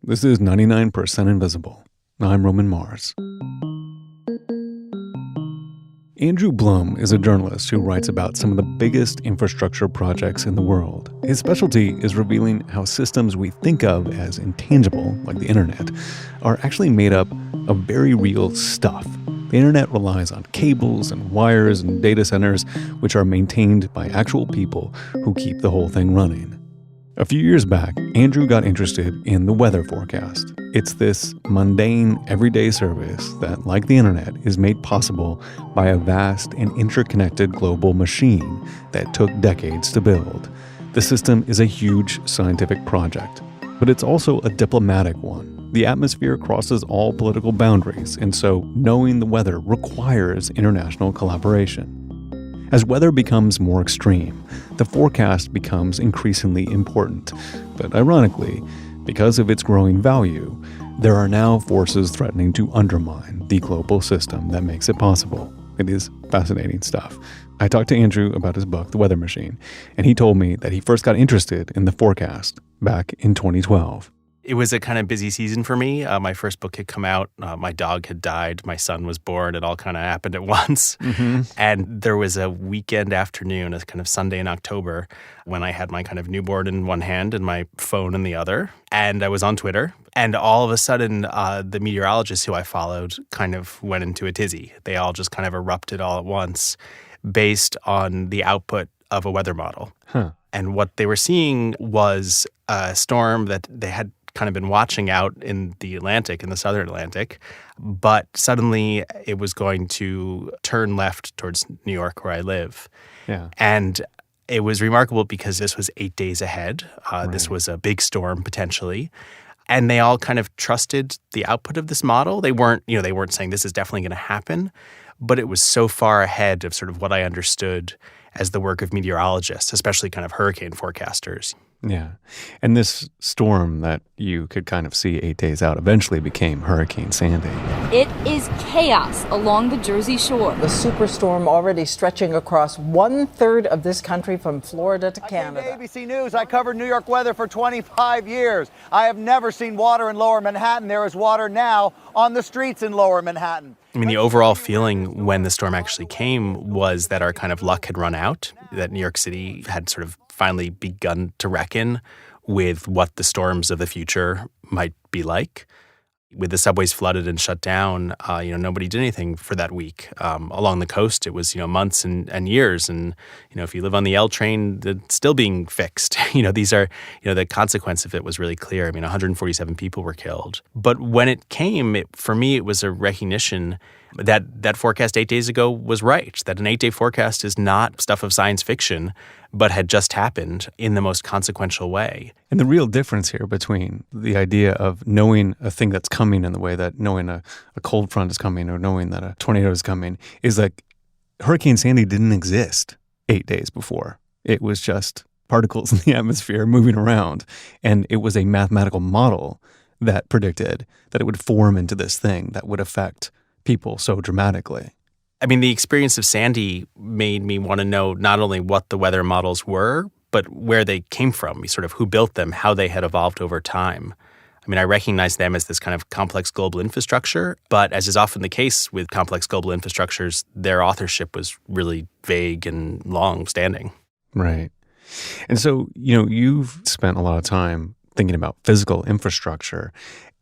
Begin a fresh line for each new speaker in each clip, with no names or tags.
This is 99% Invisible. I'm Roman Mars. Andrew Blum is a journalist who writes about some of the biggest infrastructure projects in the world. His specialty is revealing how systems we think of as intangible, like the internet, are actually made up of very real stuff. The internet relies on cables and wires and data centers, which are maintained by actual people who keep the whole thing running. A few years back, Andrew got interested in the weather forecast. It's this mundane, everyday service that, like the internet, is made possible by a vast and interconnected global machine that took decades to build. The system is a huge scientific project, but it's also a diplomatic one. The atmosphere crosses all political boundaries, and so knowing the weather requires international collaboration. As weather becomes more extreme, the forecast becomes increasingly important. But ironically, because of its growing value, there are now forces threatening to undermine the global system that makes it possible. It is fascinating stuff. I talked to Andrew about his book, The Weather Machine, and he told me that he first got interested in the forecast back in 2012.
It was a kind of busy season for me. My first book had come out. My dog had died. My son was born. It all kind of happened at once. Mm-hmm. And there was a weekend afternoon, a kind of Sunday in October, when I had my kind of newborn in one hand and my phone in the other. And I was on Twitter. And all of a sudden, the meteorologists who I followed kind of went into a tizzy. They all just kind of erupted all at once based on the output of a weather model. Huh. And what they were seeing was a storm that they had kind of been watching out in the Atlantic, in the southern Atlantic, but suddenly it was going to turn left towards New York, where I live. Yeah. And it was remarkable because this was 8 days ahead. Right. This was a big storm, potentially. And they all kind of trusted the output of this model. They weren't saying this is definitely going to happen, but it was so far ahead of sort of what I understood as the work of meteorologists, especially kind of hurricane forecasters.
Yeah. And this storm that you could kind of see 8 days out eventually became Hurricane Sandy.
It is chaos along the Jersey Shore.
The superstorm already stretching across 1/3 of this country from Florida to Canada.
I came to ABC News. I covered New York weather for 25 years. I have never seen water in Lower Manhattan. There is water now on the streets in Lower Manhattan.
I mean, the overall feeling when the storm actually came was that our kind of luck had run out, that New York City had sort of finally begun to reckon with what the storms of the future might be like. With the subways flooded and shut down, nobody did anything for that week. Along the coast, it was, months and years. And, if you live on the L train, it's still being fixed. These are, the consequence of it was really clear. I mean, 147 people were killed. But when it came, for me, it was a recognition that forecast 8 days ago was right, that an 8-day forecast is not stuff of science fiction, but had just happened in the most consequential way.
And the real difference here between the idea of knowing a thing that's coming in the way that knowing a cold front is coming or knowing that a tornado is coming is like Hurricane Sandy didn't exist 8 days before. It was just particles in the atmosphere moving around. And it was a mathematical model that predicted that it would form into this thing that would affect people so dramatically.
I mean, the experience of Sandy made me want to know not only what the weather models were, but where they came from, sort of who built them, how they had evolved over time. I mean, I recognize them as this kind of complex global infrastructure, but as is often the case with complex global infrastructures, their authorship was really vague and long-standing.
Right. And so, you've spent a lot of time thinking about physical infrastructure.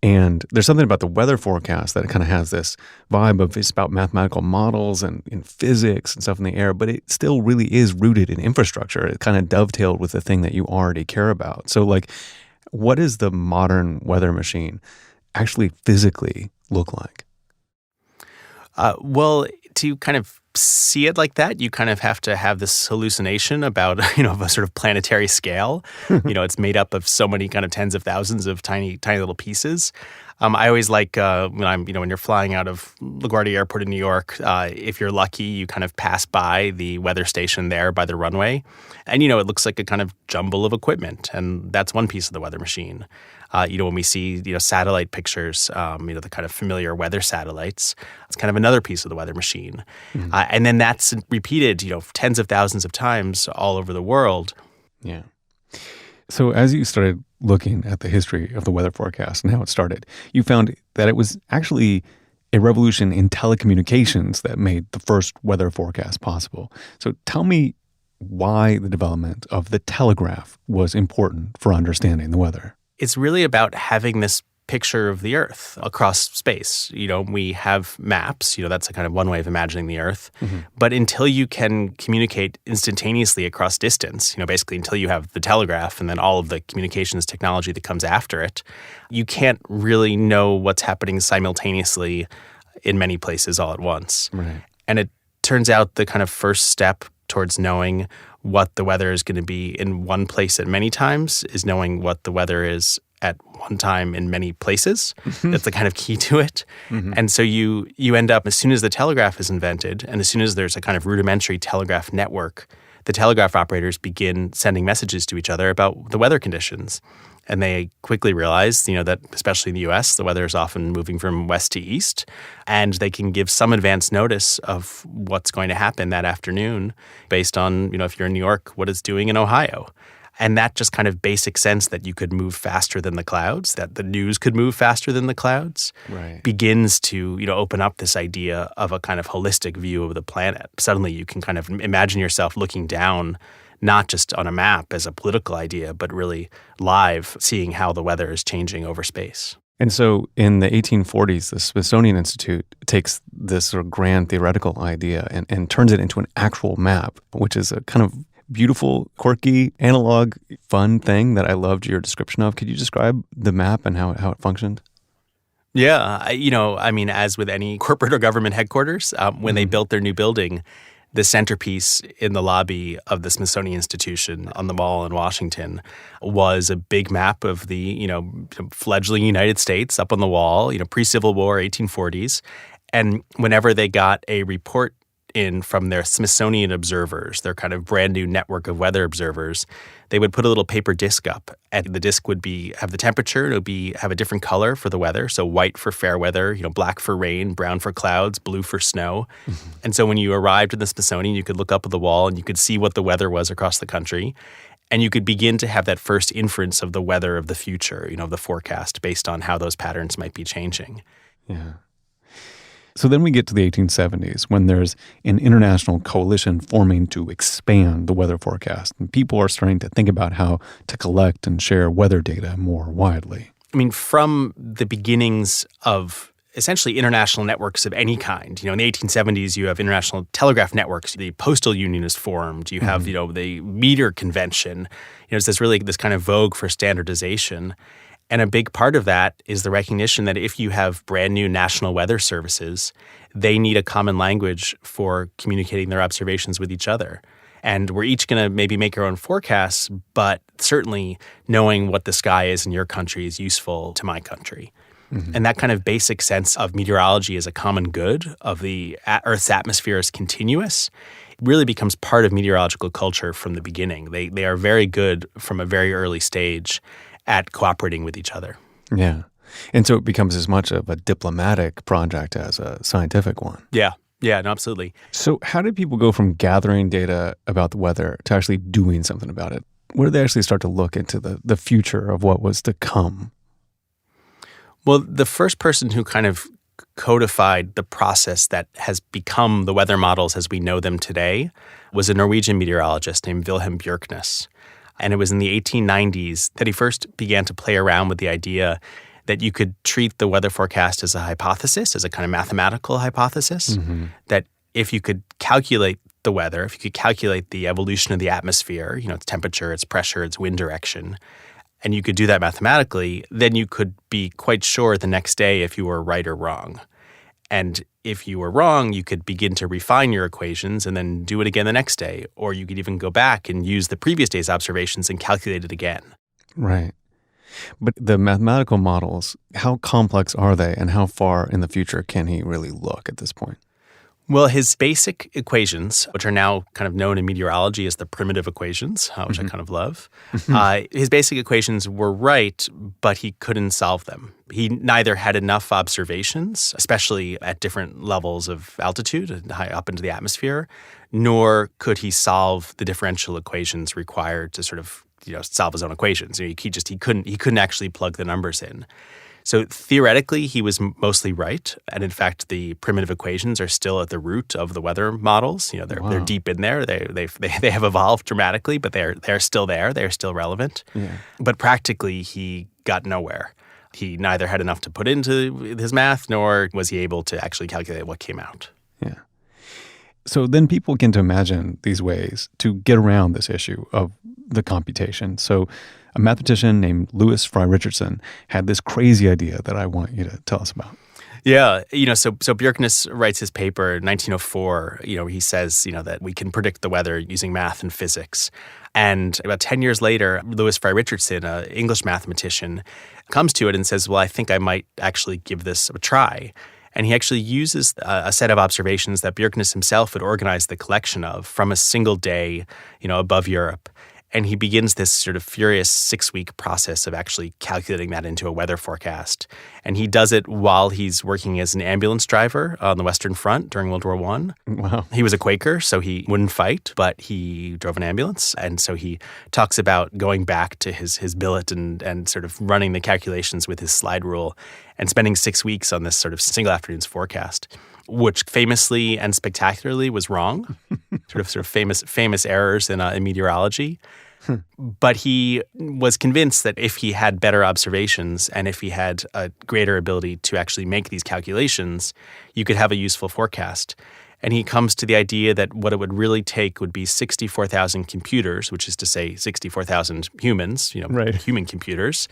And there's something about the weather forecast that it kind of has this vibe of it's about mathematical models and in physics and stuff in the air, but it still really is rooted in infrastructure. It kind of dovetailed with the thing that you already care about. So what does the modern weather machine actually physically look like?
Well, to kind of see it like that, you kind of have to have this hallucination about, of a sort of planetary scale. It's made up of so many kind of tens of thousands of tiny, tiny little pieces. I always like when you're flying out of LaGuardia Airport in New York, if you're lucky, you kind of pass by the weather station there by the runway. And, it looks like a kind of jumble of equipment. And that's one piece of the weather machine. When we see, satellite pictures, the kind of familiar weather satellites, it's kind of another piece of the weather machine. Mm-hmm. And then that's repeated, tens of thousands of times all over the world.
Yeah. So as you started looking at the history of the weather forecast and how it started, you found that it was actually a revolution in telecommunications that made the first weather forecast possible. So tell me why the development of the telegraph was important for understanding the weather.
It's really about having this picture of the Earth across space. We have maps, that's a kind of one way of imagining the Earth. But until you can communicate instantaneously across distance, basically until you have the telegraph and then all of the communications technology that comes after it, you can't really know what's happening simultaneously in many places all at once.
Right.
And it turns out the kind of first step towards knowing what the weather is going to be in one place at many times is knowing what the weather is at one time in many places. That's the kind of key to it. And so you end up, as soon as the telegraph is invented and as soon as there's a kind of rudimentary telegraph network, the telegraph operators begin sending messages to each other about the weather conditions. And they quickly realize, that especially in the U.S., the weather is often moving from west to east, and they can give some advance notice of what's going to happen that afternoon based on, if you're in New York, what it's doing in Ohio. And that just kind of basic sense that you could move faster than the clouds, that the news could move faster than the clouds, begins to, open up this idea of a kind of holistic view of the planet. Suddenly you can kind of imagine yourself looking down not just on a map as a political idea, but really live, seeing how the weather is changing over space.
And so in the 1840s, the Smithsonian Institute takes this sort of grand theoretical idea and turns it into an actual map, which is a kind of beautiful, quirky, analog, fun thing that I loved your description of. Could you describe the map and how it functioned?
Yeah. As with any corporate or government headquarters, when they built their new building, the centerpiece in the lobby of the Smithsonian Institution on the Mall in Washington was a big map of the, fledgling United States up on the wall, pre-Civil War, 1840s. And whenever they got a report in from their Smithsonian observers, their kind of brand new network of weather observers, they would put a little paper disc up, and the disc would have the temperature. It would have a different color for the weather. So white for fair weather, black for rain, brown for clouds, blue for snow. And so when you arrived in the Smithsonian, you could look up at the wall and you could see what the weather was across the country. And you could begin to have that first inference of the weather of the future, the forecast based on how those patterns might be changing.
Yeah. So then we get to the 1870s when there's an international coalition forming to expand the weather forecast. And people are starting to think about how to collect and share weather data more widely.
From the beginnings of essentially international networks of any kind. In the 1870s, you have international telegraph networks. The Postal Union is formed. You have, the meter convention. It's this kind of vogue for standardization. And a big part of that is the recognition that if you have brand new national weather services, they need a common language for communicating their observations with each other. And we're each going to maybe make our own forecasts, but certainly knowing what the sky is in your country is useful to my country. And that kind of basic sense of meteorology as a common good, of the Earth's atmosphere as continuous, really becomes part of meteorological culture from the beginning. They are very good from a very early stage at cooperating with each other.
Yeah. And so it becomes as much of a diplomatic project as a scientific one.
Yeah. Yeah, no, absolutely.
So how did people go from gathering data about the weather to actually doing something about it? Where did they actually start to look into the future of what was to come?
Well, the first person who kind of codified the process that has become the weather models as we know them today was a Norwegian meteorologist named Wilhelm Bjerknes. And it was in the 1890s that he first began to play around with the idea that you could treat the weather forecast as a hypothesis, as a kind of mathematical hypothesis, that if you could calculate the weather, if you could calculate the evolution of the atmosphere, its temperature, its pressure, its wind direction, and you could do that mathematically, then you could be quite sure the next day if you were right or wrong. And if you were wrong, you could begin to refine your equations and then do it again the next day. Or you could even go back and use the previous day's observations and calculate it again.
Right. But the mathematical models, how complex are they and how far in the future can he really look at this point?
Well, his basic equations, which are now kind of known in meteorology as the primitive equations, which I kind of love, his basic equations were right, but he couldn't solve them. He neither had enough observations, especially at different levels of altitude, high up into the atmosphere, nor could he solve the differential equations required to sort of solve his own equations. He couldn't actually plug the numbers in. So theoretically, he was mostly right. And in fact, the primitive equations are still at the root of the weather models. They're deep in there. They have evolved dramatically, but they're still there. They're still relevant. Yeah. But practically, he got nowhere. He neither had enough to put into his math, nor was he able to actually calculate what came out.
Yeah. So then people begin to imagine these ways to get around this issue of the computation. So a mathematician named Lewis Fry Richardson had this crazy idea that I want you to tell us about.
Yeah, so Bjerknes writes his paper in 1904, he says, that we can predict the weather using math and physics. And about 10 years later, Lewis Fry Richardson, an English mathematician, comes to it and says, well, I think I might actually give this a try. And he actually uses a set of observations that Bjerknes himself had organized the collection of from a single day, above Europe. And he begins this sort of furious 6-week process of actually calculating that into a weather forecast. And he does it while he's working as an ambulance driver on the Western Front during World War I.
Wow.
He was a Quaker, so he wouldn't fight, but he drove an ambulance. And so he talks about going back to his billet and sort of running the calculations with his slide rule and spending 6 weeks on this sort of single afternoon's forecast, which famously and spectacularly was wrong. sort of famous errors in meteorology. But he was convinced that if he had better observations and if he had a greater ability to actually make these calculations, you could have a useful forecast. And he comes to the idea that what it would really take would be 64,000 computers, which is to say 64,000 humans,
right.
Human computers,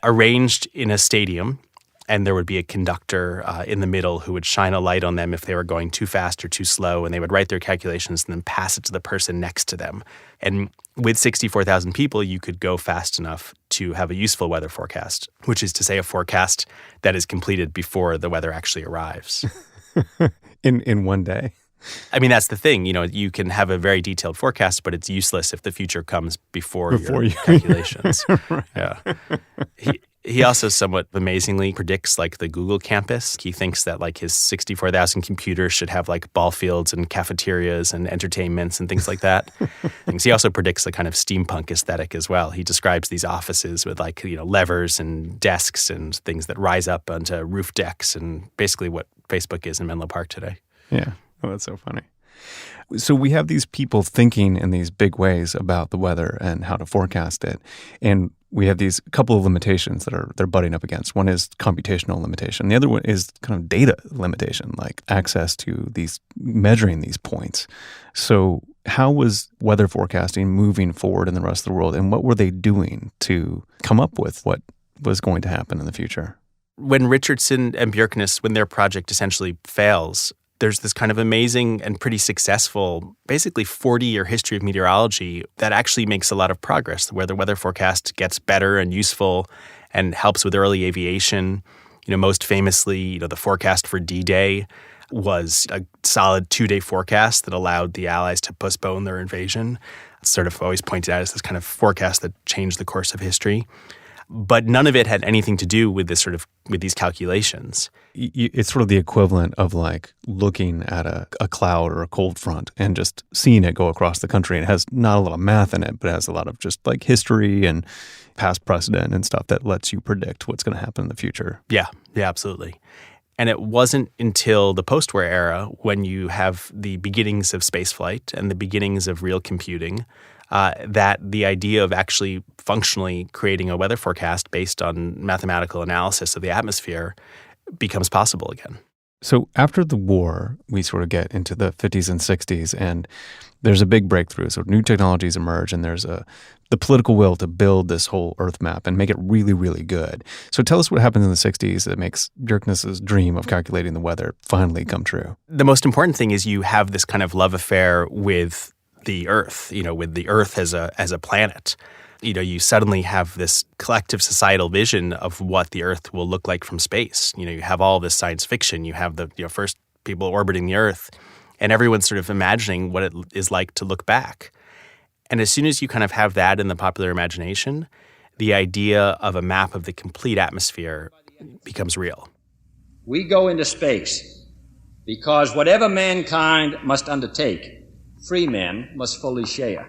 arranged in a stadium. And there would be a conductor in the middle who would shine a light on them if they were going too fast or too slow, and they would write their calculations and then pass it to the person next to them. And with 64,000 people, you could go fast enough to have a useful weather forecast, which is to say a forecast that is completed before the weather actually arrives.
In one day?
I mean, that's the thing. You can have a very detailed forecast, but it's useless if the future comes before your calculations.
Right.
Yeah. He also somewhat amazingly predicts like the Google campus. He thinks that like his 64,000 computers should have like ball fields and cafeterias and entertainments and things like that. He also predicts a kind of steampunk aesthetic as well. He describes these offices with like, levers and desks and things that rise up onto roof decks and basically what Facebook is in Menlo Park today.
Yeah. Oh, that's so funny. So we have these people thinking in these big ways about the weather and how to forecast it. And we have these couple of limitations that they're butting up against. One is computational limitation. The other one is kind of data limitation, like access to measuring these points. So how was weather forecasting moving forward in the rest of the world? And what were they doing to come up with what was going to happen in the future?
When Richardson and Bjerknes, when their project essentially fails, there's this kind of amazing and pretty successful, basically 40-year history of meteorology that actually makes a lot of progress, where the weather forecast gets better and useful and helps with early aviation. Most famously, the forecast for D-Day was a solid 2-day forecast that allowed the Allies to postpone their invasion. It's sort of always pointed out as this kind of forecast that changed the course of history. But none of it had anything to do with with these calculations.
It's sort of the equivalent of like looking at a cloud or a cold front and just seeing it go across the country. It has not a lot of math in it, but it has a lot of just like history and past precedent and stuff that lets you predict what's going to happen in the future.
Yeah, absolutely. And it wasn't until the post-war era, when you have the beginnings of spaceflight and the beginnings of real computing, that the idea of actually functionally creating a weather forecast based on mathematical analysis of the atmosphere becomes possible again.
So after the war, we sort of get into the 50s and 60s, and there's a big breakthrough. So new technologies emerge, and there's the political will to build this whole Earth map and make it really, really good. So tell us what happens in the 60s that makes Bjerknes' dream of calculating the weather finally come true.
The most important thing is you have this kind of love affair with the Earth, with the Earth as a planet. You suddenly have this collective societal vision of what the Earth will look like from space. You have all this science fiction. You have the first people orbiting the Earth, and everyone's sort of imagining what it is like to look back. And as soon as you kind of have that in the popular imagination, the idea of a map of the complete atmosphere becomes real.
We go into space because whatever mankind must undertake, free men must fully share.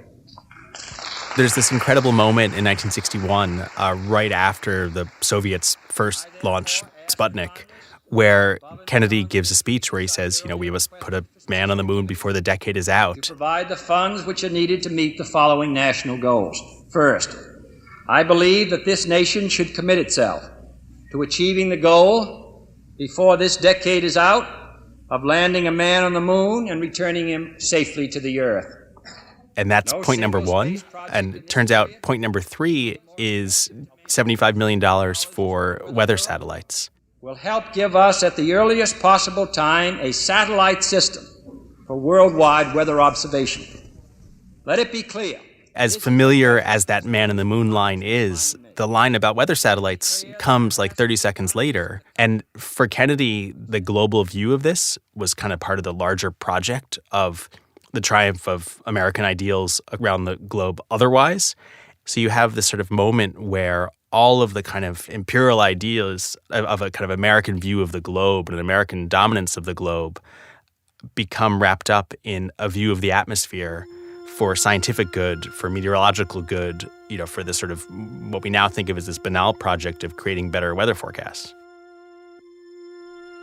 There's this incredible moment in 1961, right after the Soviets first launch Sputnik, where Kennedy gives a speech where he says, we must put a man on the moon before the decade is out.
To provide the funds which are needed to meet the following national goals. First, I believe that this nation should commit itself to achieving the goal before this decade is out of landing a man on the moon and returning him safely to the earth.
And that's point number one. And it turns out point number three is $75 million for weather satellites.
Will help give us at the earliest possible time a satellite system for worldwide weather observation. Let it be clear.
As familiar as that man in the moon line is, the line about weather satellites comes like 30 seconds later. And for Kennedy, the global view of this was kind of part of the larger project of the triumph of American ideals around the globe otherwise. So you have this sort of moment where all of the kind of imperial ideas of a kind of American view of the globe and an American dominance of the globe become wrapped up in a view of the atmosphere for scientific good, for meteorological good, for this sort of what we now think of as this banal project of creating better weather forecasts.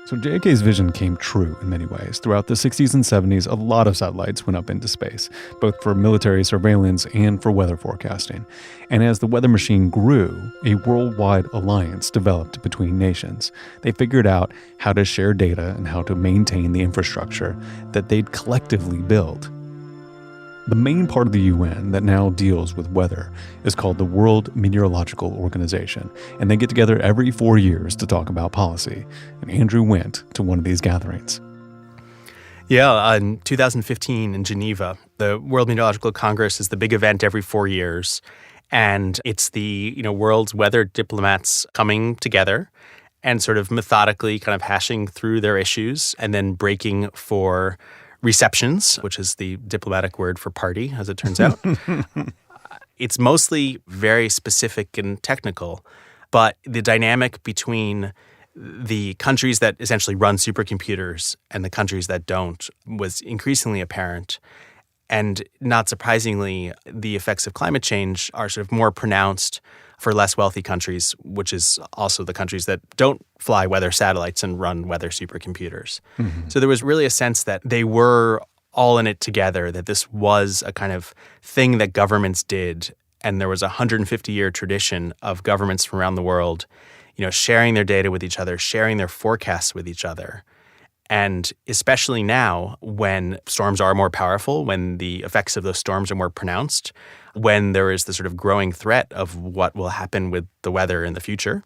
So JFK's vision came true in many ways. Throughout the 60s and 70s, a lot of satellites went up into space, both for military surveillance and for weather forecasting. And as the weather machine grew, a worldwide alliance developed between nations. They figured out how to share data and how to maintain the infrastructure that they'd collectively built. The main part of the UN that now deals with weather is called the World Meteorological Organization, and they get together every 4 years to talk about policy. And Andrew went to one of these gatherings.
Yeah, in 2015 in Geneva, the World Meteorological Congress is the big event every 4 years, and it's the world's weather diplomats coming together and sort of methodically kind of hashing through their issues and then breaking for receptions, which is the diplomatic word for party, as it turns out. It's mostly very specific and technical, but the dynamic between the countries that essentially run supercomputers and the countries that don't was increasingly apparent. And not surprisingly, the effects of climate change are sort of more pronounced for less wealthy countries, which is also the countries that don't fly weather satellites and run weather supercomputers. Mm-hmm. So there was really a sense that they were all in it together, that this was a kind of thing that governments did. And there was a 150-year tradition of governments from around the world, sharing their data with each other, sharing their forecasts with each other. And especially now, when storms are more powerful, when the effects of those storms are more pronounced, when there is the sort of growing threat of what will happen with the weather in the future,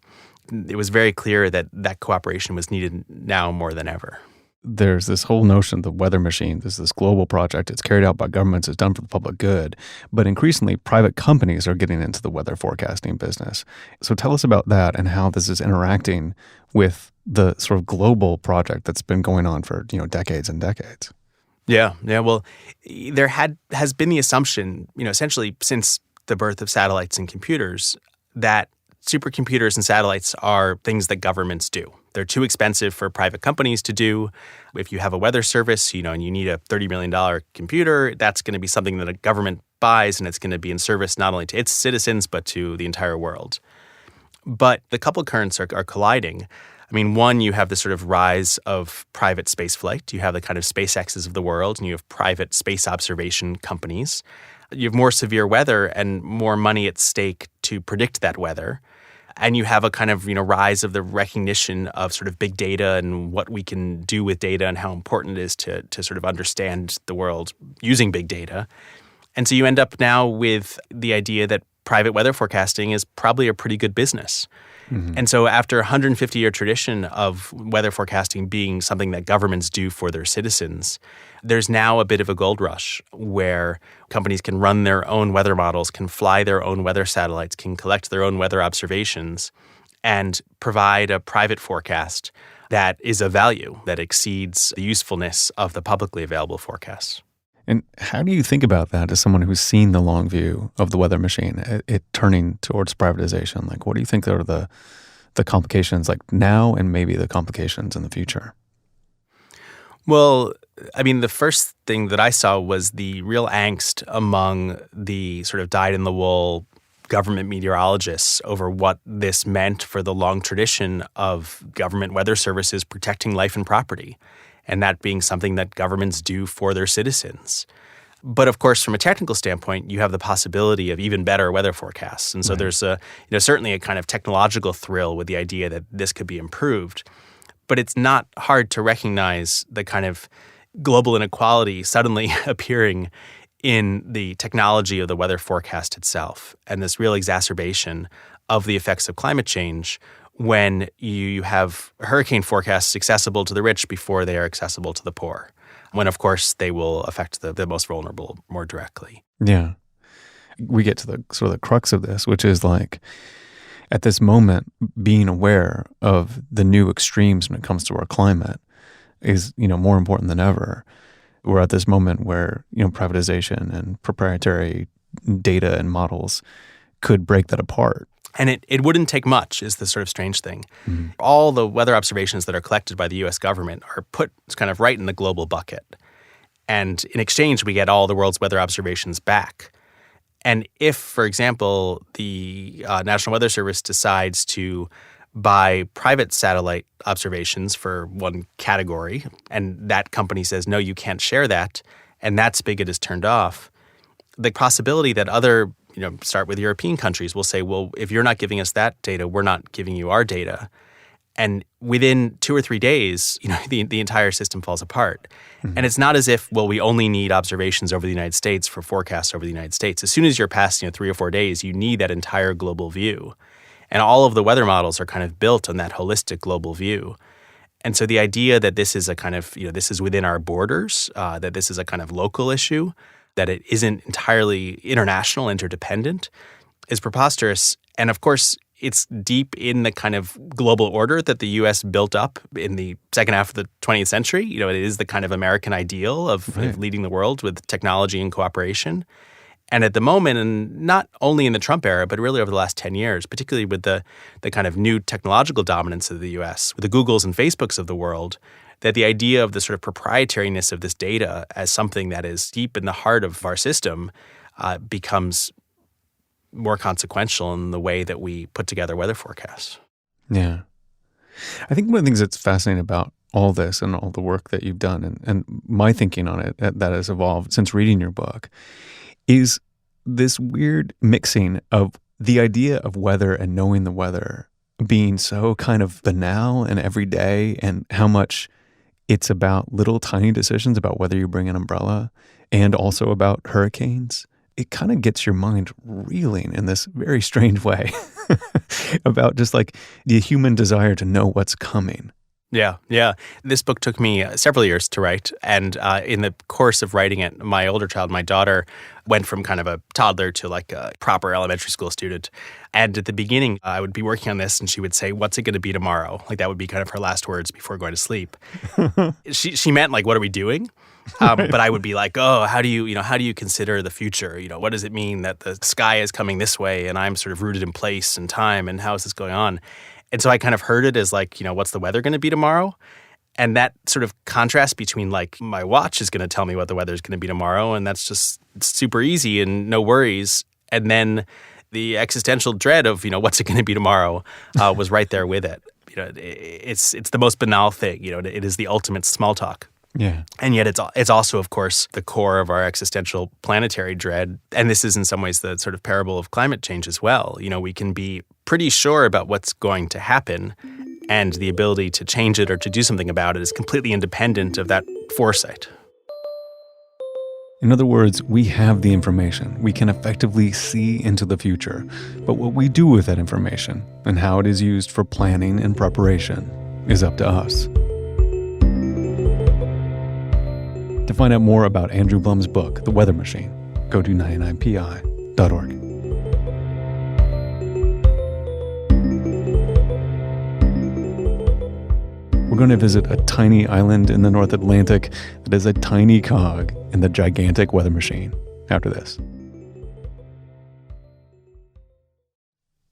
it was very clear that that cooperation was needed now more than ever.
There's this whole notion of the weather machine. There's this global project. It's carried out by governments. It's done for the public good. But increasingly, private companies are getting into the weather forecasting business. So tell us about that and how this is interacting with the sort of global project that's been going on for, decades and decades.
Yeah. Well, there has been the assumption, essentially since the birth of satellites and computers, that supercomputers and satellites are things that governments do. They're too expensive for private companies to do. If you have a weather service, and you need a $30 million computer, that's going to be something that a government buys, and it's going to be in service not only to its citizens, but to the entire world. But the couple currents are colliding. I mean, one, you have the sort of rise of private space flight. You have the kind of SpaceXs of the world, and you have private space observation companies. You have more severe weather and more money at stake to predict that weather. And you have a kind of, rise of the recognition of sort of big data and what we can do with data and how important it is to sort of understand the world using big data. And so you end up now with the idea that private weather forecasting is probably a pretty good business. Mm-hmm. And so after a 150-year tradition of weather forecasting being something that governments do for their citizens, there's now a bit of a gold rush where companies can run their own weather models, can fly their own weather satellites, can collect their own weather observations, and provide a private forecast that is of value, that exceeds the usefulness of the publicly available forecasts.
And how do you think about that as someone who's seen the long view of the weather machine, it turning towards privatization? Like, what do you think are the complications like now and maybe the complications in the future?
Well, I mean, the first thing that I saw was the real angst among the sort of dyed-in-the-wool government meteorologists over what this meant for the long tradition of government weather services protecting life and property, and that being something that governments do for their citizens. But of course, from a technical standpoint, you have the possibility of even better weather forecasts. And so there's certainly a kind of technological thrill with the idea that this could be improved. But it's not hard to recognize the kind of global inequality suddenly appearing in the technology of the weather forecast itself, and this real exacerbation of the effects of climate change when you have hurricane forecasts accessible to the rich before they are accessible to the poor, when, of course, they will affect the most vulnerable more directly.
Yeah. We get to the sort of the crux of this, which is like, at this moment, being aware of the new extremes when it comes to our climate is, more important than ever. We're at this moment where, privatization and proprietary data and models could break that apart.
And it wouldn't take much is the sort of strange thing. Mm-hmm. All the weather observations that are collected by the U.S. government are put kind of right in the global bucket. And in exchange, we get all the world's weather observations back. And if, for example, the National Weather Service decides to buy private satellite observations for one category, and that company says, no, you can't share that, and that spigot is turned off, the possibility that other, start with European countries, will say, well, if you're not giving us that data, we're not giving you our data. And within 2 or 3 days, the entire system falls apart. Mm-hmm. And it's not as if, well, we only need observations over the United States for forecasts over the United States. As soon as you're past, 3 or 4 days, you need that entire global view. And all of the weather models are kind of built on that holistic global view. And so the idea that this is a kind of, this is within our borders, that this is a kind of local issue, that it isn't entirely international, interdependent, is preposterous. And of course, it's deep in the kind of global order that the U.S. built up in the second half of the 20th century. It is the kind of American ideal of leading the world with technology and cooperation. And at the moment, and not only in the Trump era, but really over the last 10 years, particularly with the kind of new technological dominance of the U.S., with the Googles and Facebooks of the world, that the idea of the sort of proprietariness of this data as something that is deep in the heart of our system becomes more consequential in the way that we put together weather forecasts.
Yeah. I think one of the things that's fascinating about all this and all the work that you've done and my thinking on it that has evolved since reading your book is this weird mixing of the idea of weather and knowing the weather being so kind of banal and everyday, and how much it's about little tiny decisions about whether you bring an umbrella and also about hurricanes. It kind of gets your mind reeling in this very strange way about just like the human desire to know what's coming.
Yeah. This book took me several years to write. And in the course of writing it, my older child, my daughter, went from kind of a toddler to like a proper elementary school student. And at the beginning, I would be working on this and she would say, what's it going to be tomorrow? Like that would be kind of her last words before going to sleep. She meant like, what are we doing? But I would be like, oh, how do you consider the future? What does it mean that the sky is coming this way and I'm sort of rooted in place and time, and how is this going on? And so I kind of heard it as like, what's the weather going to be tomorrow? And that sort of contrast between like my watch is going to tell me what the weather is going to be tomorrow, and that's just super easy and no worries. And then the existential dread of, what's it going to be tomorrow was right there with it. It's the most banal thing. It is the ultimate small talk.
Yeah.
And yet it's also, of course, the core of our existential planetary dread. And this is in some ways the sort of parable of climate change as well. We can be pretty sure about what's going to happen, and the ability to change it or to do something about it is completely independent of that foresight.
In other words, we have the information. We can effectively see into the future. But what we do with that information and how it is used for planning and preparation is up to us. To find out more about Andrew Blum's book, The Weather Machine, go to 99pi.org. We're going to visit a tiny island in the North Atlantic that is a tiny cog in the gigantic weather machine after this.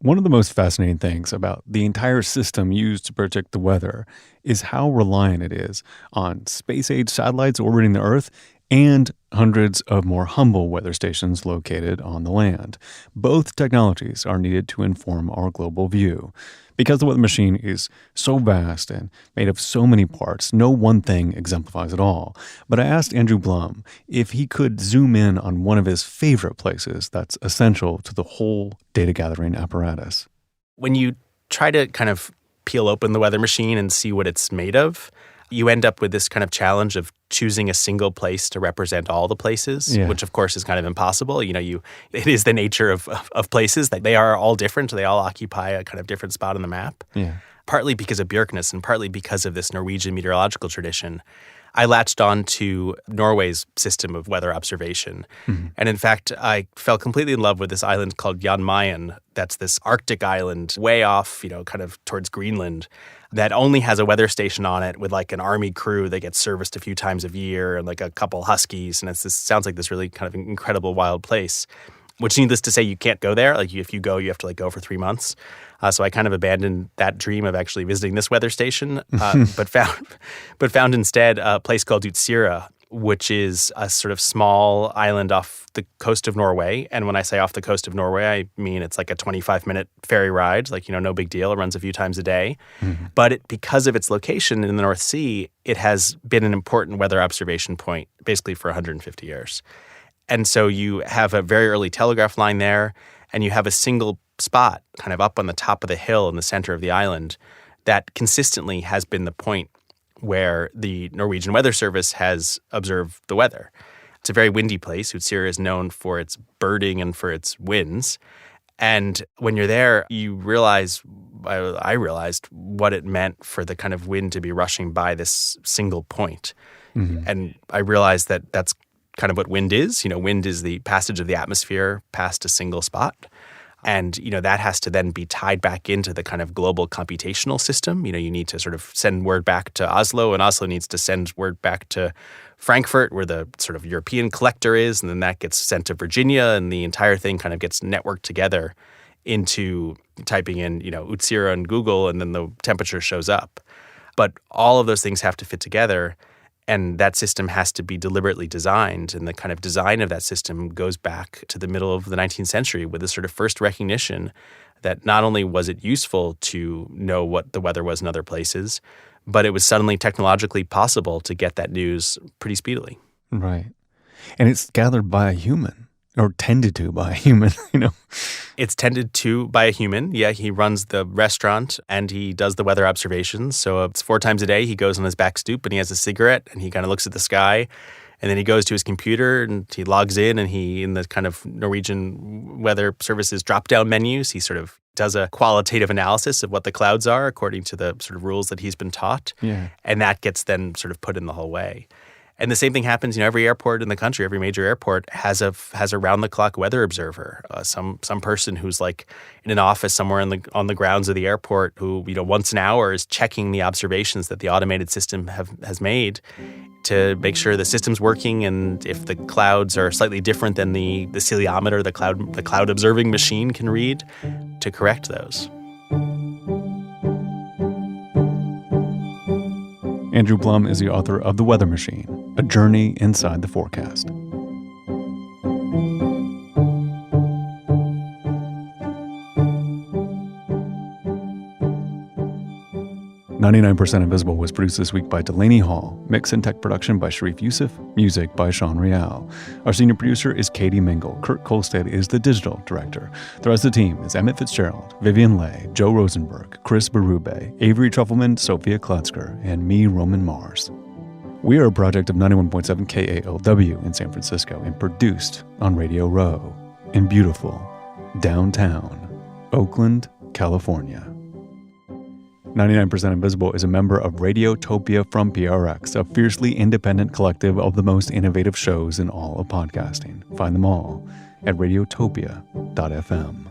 One of the most fascinating things about the entire system used to predict the weather is how reliant it is on space-age satellites orbiting the Earth and hundreds of more humble weather stations located on the land. Both technologies are needed to inform our global view. Because the weather machine is so vast and made of so many parts, no one thing exemplifies it all. But I asked Andrew Blum if he could zoom in on one of his favorite places that's essential to the whole data gathering apparatus.
When you try to kind of peel open the weather machine and see what it's made of, you end up with this kind of challenge of choosing a single place to represent all the places, which of course is kind of impossible. It is the nature of places that they are all different. They all occupy a kind of different spot on the map.
Yeah.
Partly because of Björknes and partly because of this Norwegian meteorological tradition. I latched on to Norway's system of weather observation. Mm-hmm. And in fact, I fell completely in love with this island called Jan Mayen. That's this Arctic island way off, kind of towards Greenland, that only has a weather station on it with like an army crew that gets serviced a few times a year and like a couple huskies. And sounds like this really kind of incredible wild place, which needless to say, you can't go there. Like if you go, you have to go for 3 months. So I kind of abandoned that dream of actually visiting this weather station, but found instead a place called Utsira, which is a sort of small island off the coast of Norway. And when I say off the coast of Norway, I mean it's like a 25-minute ferry ride, no big deal. It runs a few times a day. Mm-hmm. But because of its location in the North Sea, it has been an important weather observation point basically for 150 years. And so you have a very early telegraph line there, and you have a single spot kind of up on the top of the hill in the center of the island that consistently has been the point where the Norwegian Weather Service has observed the weather. It's a very windy place. Utsira is known for its birding and for its winds. And when you're there, you realize, I realized what it meant for the kind of wind to be rushing by this single point. Mm-hmm. And I realized that that's kind of what wind is. Wind is the passage of the atmosphere past a single spot. And, that has to then be tied back into the kind of global computational system. You need to sort of send word back to Oslo, and Oslo needs to send word back to Frankfurt, where the sort of European collector is, and then that gets sent to Virginia, and the entire thing kind of gets networked together into typing in, Utsira in Google, and then the temperature shows up. But all of those things have to fit together. And that system has to be deliberately designed. And the kind of design of that system goes back to the middle of the 19th century with this sort of first recognition that not only was it useful to know what the weather was in other places, but it was suddenly technologically possible to get that news pretty speedily.
Right. And it's gathered by a human, or tended to by a human,
It's tended to by a human. Yeah, he runs the restaurant and he does the weather observations. So it's 4 times a day. He goes on his back stoop and he has a cigarette and he kind of looks at the sky. And then he goes to his computer and he logs in, and he, in the kind of Norwegian Weather Service's drop-down menus, he sort of does a qualitative analysis of what the clouds are according to the sort of rules that he's been taught.
Yeah.
And that gets then sort of put in the whole way. And the same thing happens, every airport in the country, every major airport has a round-the-clock weather observer, some person who's like in an office somewhere on the grounds of the airport who, once an hour is checking the observations that the automated system has made to make sure the system's working, and if the clouds are slightly different than the celiometer, the cloud observing machine can read, to correct those.
Andrew Blum is the author of The Weather Machine, A Journey Inside the Forecast. 99% Invisible was produced this week by Delaney Hall, mix and tech production by Sharif Youssef, music by Sean Real. Our senior producer is Katie Mingle. Kurt Kolstad is the digital director. The rest of the team is Emmett Fitzgerald, Vivian Leigh, Joe Rosenberg, Chris Berube, Avery Trufelman, Sophia Klutzker, and me, Roman Mars. We are a project of 91.7 KALW in San Francisco and produced on Radio Row in beautiful downtown Oakland, California. 99% Invisible is a member of Radiotopia from PRX, a fiercely independent collective of the most innovative shows in all of podcasting. Find them all at radiotopia.fm.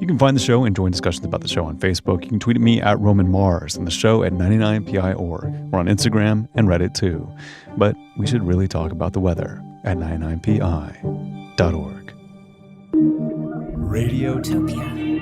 You can find the show and join discussions about the show on Facebook. You can tweet at me at Roman Mars and the show at 99pi.org. We're on Instagram and Reddit too. But we should really talk about the weather at 99pi.org.
Radiotopia.